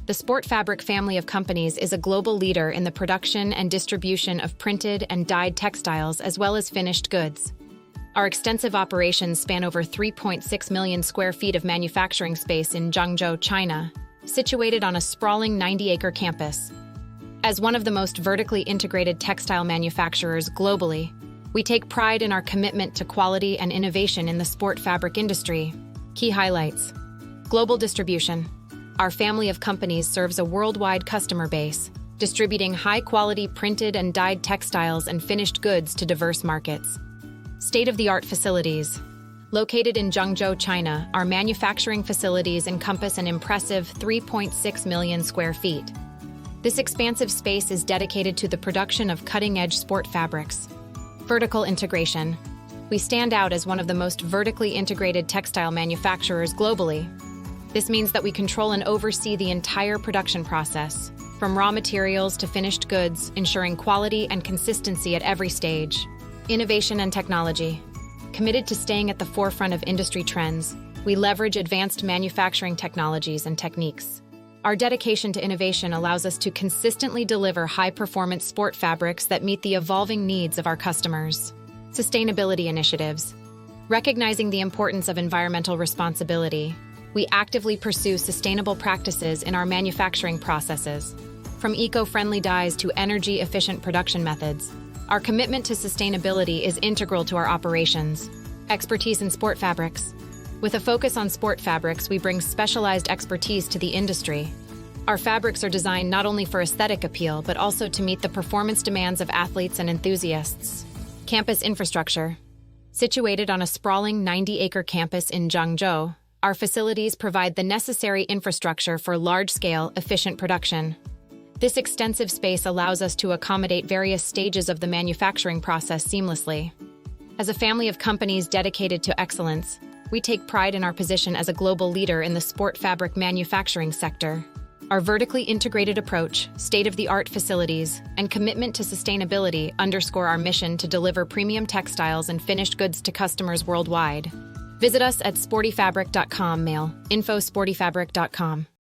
The Sport Fabric family of companies is a global leader in the production and distribution of printed and dyed textiles as well as finished goods. Our extensive operations span over 3.6 million square feet of manufacturing space in Zhangzhou, China, situated on a sprawling 90-acre campus. As one of the most vertically integrated textile manufacturers globally, we take pride in our commitment to quality and innovation in the sport fabric industry. Key highlights: global distribution. Our family of companies serves a worldwide customer base, distributing high-quality printed and dyed textiles and finished goods to diverse markets. State-of-the-art facilities. Located in Zhangzhou, China, our manufacturing facilities encompass an impressive 3.6 million square feet. This expansive space is dedicated to the production of cutting-edge sport fabrics. Vertical integration. We stand out as one of the most vertically integrated textile manufacturers globally. This means that we control and oversee the entire production process, from raw materials to finished goods, ensuring quality and consistency at every stage. Innovation and technology. Committed to staying at the forefront of industry trends, we leverage advanced manufacturing technologies and techniques. Our dedication to innovation allows us to consistently deliver high-performance sport fabrics that meet the evolving needs of our customers. Sustainability initiatives. Recognizing the importance of environmental responsibility, we actively pursue sustainable practices in our manufacturing processes. From eco-friendly dyes to energy-efficient production methods, our commitment to sustainability is integral to our operations. Expertise in sport fabrics. With a focus on sport fabrics, we bring specialized expertise to the industry. Our fabrics are designed not only for aesthetic appeal, but also to meet the performance demands of athletes and enthusiasts. Campus infrastructure. Situated on a sprawling 90-acre campus in Zhangzhou, our facilities provide the necessary infrastructure for large-scale, efficient production. This extensive space allows us to accommodate various stages of the manufacturing process seamlessly. As a family of companies dedicated to excellence, we take pride in our position as a global leader in the sport fabric manufacturing sector. Our vertically integrated approach, state-of-the-art facilities, and commitment to sustainability underscore our mission to deliver premium textiles and finished goods to customers worldwide. Visit us at sportyfabric.com, mail info@sportyfabric.com.